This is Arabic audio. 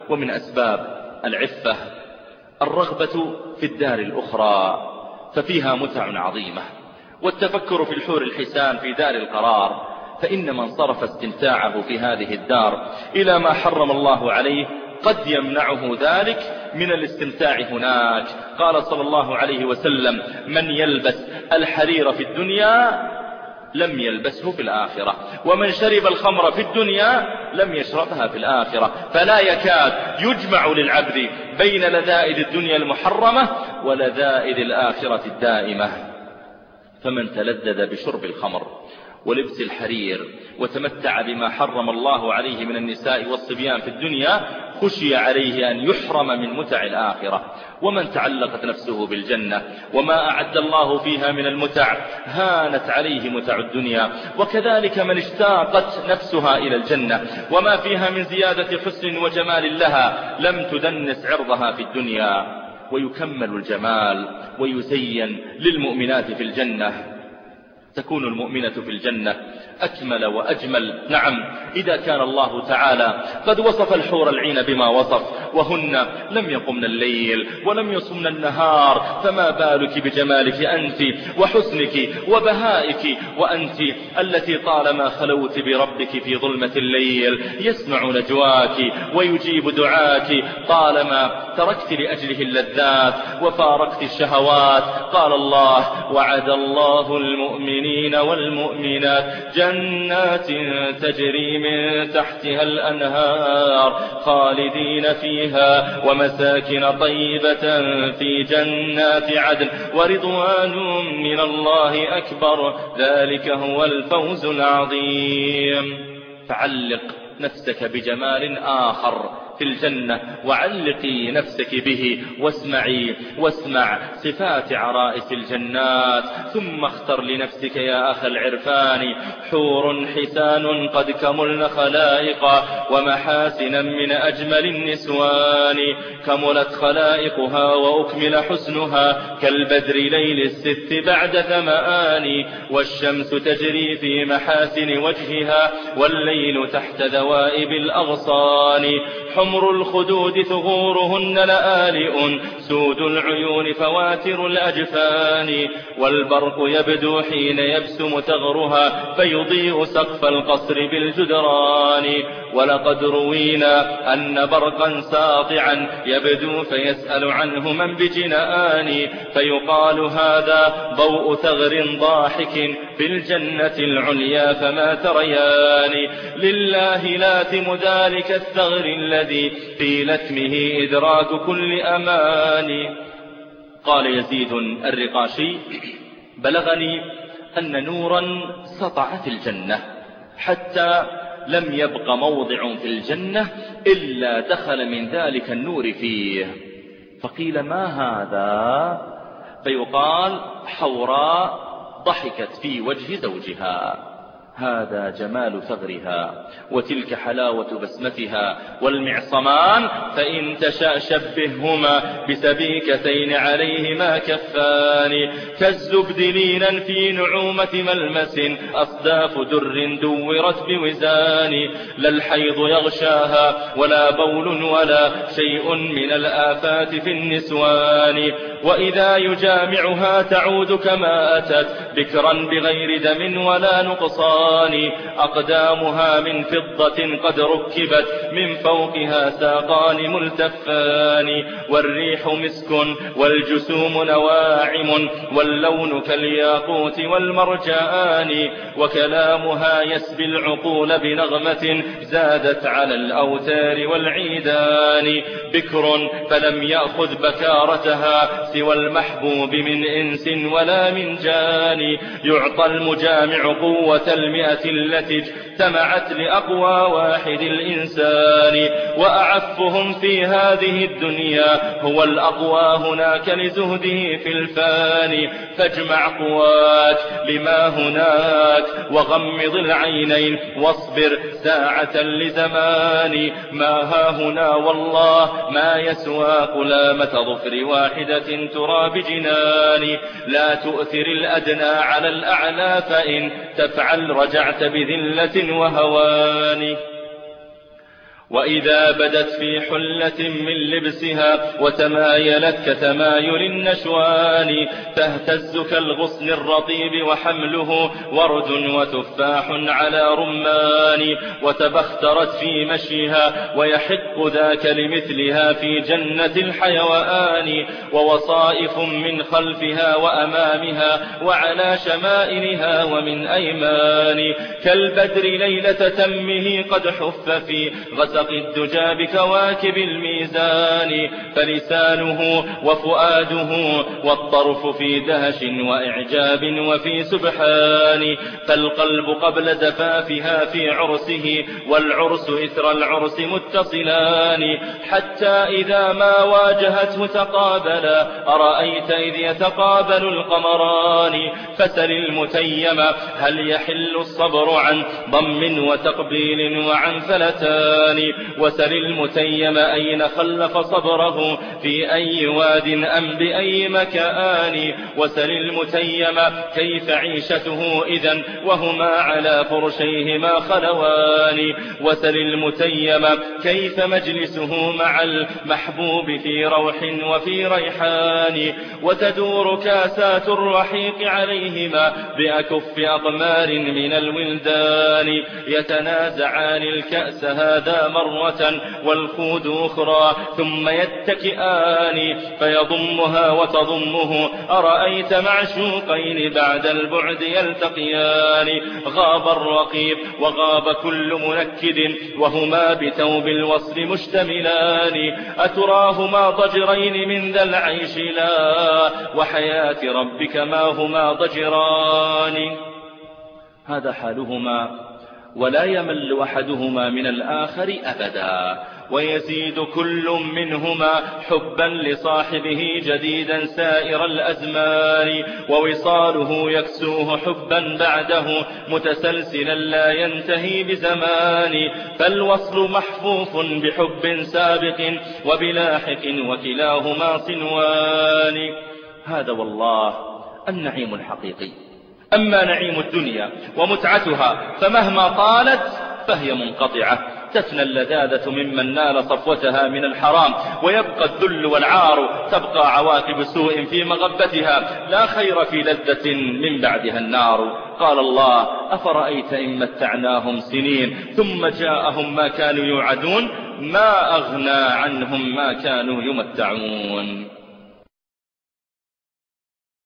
ومن أسباب العفة الرغبة في الدار الأخرى، ففيها متع عظيمة، والتفكر في الحور الحسان في دار القرار، فإن من صرف استمتاعه في هذه الدار إلى ما حرم الله عليه قد يمنعه ذلك من الاستمتاع هناك. قال صلى الله عليه وسلم: من يلبس الحرير في الدنيا لم يلبسه في الآخرة، ومن شرب الخمر في الدنيا لم يشربها في الآخرة. فلا يكاد يجمع للعبد بين لذائذ الدنيا المحرمة ولذائذ الآخرة الدائمة. فمن تلذذ بشرب الخمر ولبس الحرير وتمتع بما حرم الله عليه من النساء والصبيان في الدنيا خشي عليه أن يحرم من متع الآخرة. ومن تعلقت نفسه بالجنة وما أعد الله فيها من المتع هانت عليه متع الدنيا. وكذلك من اشتاقت نفسها إلى الجنة وما فيها من زيادة حسن وجمال لها لم تدنس عرضها في الدنيا. ويكمل الجمال ويزين للمؤمنات في الجنة. تكون المؤمنة في الجنة أكمل وأجمل، نعم، إذا كان الله تعالى قد وصف الحور العين بما وصف، وهن لم يقمن الليل ولم يصمن النهار، فما بالك بجمالك أنت وحسنك وبهائك، وأنت التي طالما خلوت بربك في ظلمة الليل يسمع نجواك ويجيب دعاك، طالما تركت لأجله اللذات وفارقت الشهوات. قال الله: وعد الله المؤمنين والمؤمنات جنات تجري من تحتها الأنهار خالدين فيها ومساكن طيبة في جنات عدن ورضوان من الله أكبر، ذلك هو الفوز العظيم. فعلق نفسك بجمال آخر في الجنة، وعلقي نفسك به واسمع صفات عرائس الجنات، ثم اختر لنفسك يا أخ العرفان حور حسان قد كملن خلائقا ومحاسنا من أجمل النسوان، كملت خلائقها وأكمل حسنها كالبدر ليل الست بعد ثمان، والشمس تجري في محاسن وجهها والليل تحت ذوائب الأغصان، حمر الخدود ثغورهن لآلئ سود العيون فواتر الأجفان، والبرق يبدو حين يبسم ثغرها فيضيء سقف القصر بالجدران، ولقد روينا أن برقا ساطعا يبدو فيسأل عنه من بجنآن، فيقال هذا ضوء ثغر ضاحك في الجنة العليا فما تريان، لله لاتم ذلك الثغر الذي في لتمه إدراك كل أمان. قال يزيد الرقاشي: بلغني أن نورا سطع في الجنة حتى لم يبق موضع في الجنة إلا دخل من ذلك النور فيه، فقيل: ما هذا؟ فيقال: حوراء ضحكت في وجه زوجها، هذا جمال ثغرها وتلك حلاوة بسمتها، والمعصمان فإن تشاء شبههما بسبيكتين عليهما كفان، كالزبد لينا في نعومة ملمس أصداف در دورت بوزان، لا الحيض يغشاها ولا بول ولا شيء من الآفات في النسوان، وإذا يجامعها تعود كما أتت بكرا بغير دم ولا نقصان، أقدامها من فضة قد ركبت من فوقها ساقان ملتفان، والريح مسك والجسوم نواعم واللون كالياقوت والمرجان، وكلامها يسبي العقول بنغمة زادت على الأوتار والعيدان، بكر فلم يأخذ بكارتها سوى المحبوب من إنس ولا من جان، يعطى المجامع قوة المئة التي اجتمعت لأقوى واحد الإنسان، وأعفهم في هذه الدنيا هو الأقوى هناك لزهده في الفاني، فاجمع قواك لما هناك وغمض العينين واصبر ساعة لزمان، ما ها هنا والله ما يسوى قلامة ظفر واحدة ترى بجنان، لا تؤثر الأدنى على الأعلى فإن تفعل رجعت بذلة وهوان. وإذا بدت في حلة من لبسها وتمايلت كتمايل النشوان تهتز كالغصن الرطيب وحمله ورد وتفاح على رمان وتبخترت في مشيها ويحق ذاك لمثلها في جنة الحيوان ووصائف من خلفها وأمامها وعلى شمائلها ومن أيمان كالبدر ليلة تمه قد حف في غسق الدجى بكواكب الميزان فلسانه وفؤاده والطرف في دهش وإعجاب وفي سبحان فالقلب قبل زفافها في عرسه والعرس إثر العرس متصلان حتى إذا ما واجهته تقابلا أرأيت إذ يتقابل القمران فسل المتيم هل يحل الصبر عن ضم وتقبيل وعن فلتان وسل المتيم أين خلف صبره في أي واد أم بأي مكان وسل المتيم كيف عيشته إذن وهما على فرشيهما خلوان وسل المتيم كيف مجلسه مع المحبوب في روح وفي ريحان وتدور كاسات الرحيق عليهما بأكف أقمار من الولدان يتنازعان الكأس هذا مرة والخود أخرى ثم يتكئان فيضمها وتضمه أرأيت معشوقين بعد البعد يلتقيان غاب الرقيب وغاب كل منكد وهما بثوب الوصل مشتملان أتراهما ضجرين من ذا العيش لا وحياة ربك ما هما ضجران هذا حالهما ولا يمل أحدهما من الآخر أبدا ويزيد كل منهما حبا لصاحبه جديدا سائر الأزمان ووصاله يكسوه حبا بعده متسلسلا لا ينتهي بزمان فالوصل محفوف بحب سابق وبلاحق وكلاهما صنوان هذا والله النعيم الحقيقي أما نعيم الدنيا ومتعتها فمهما طالت فهي منقطعة تفنى اللذاذة ممن نال صفوتها من الحرام ويبقى الذل والعار تبقى عواقب سوء في مغبتها لا خير في لذة من بعدها النار قال الله أفرأيت إن متعناهم سنين ثم جاءهم ما كانوا يوعدون ما أغنى عنهم ما كانوا يمتعون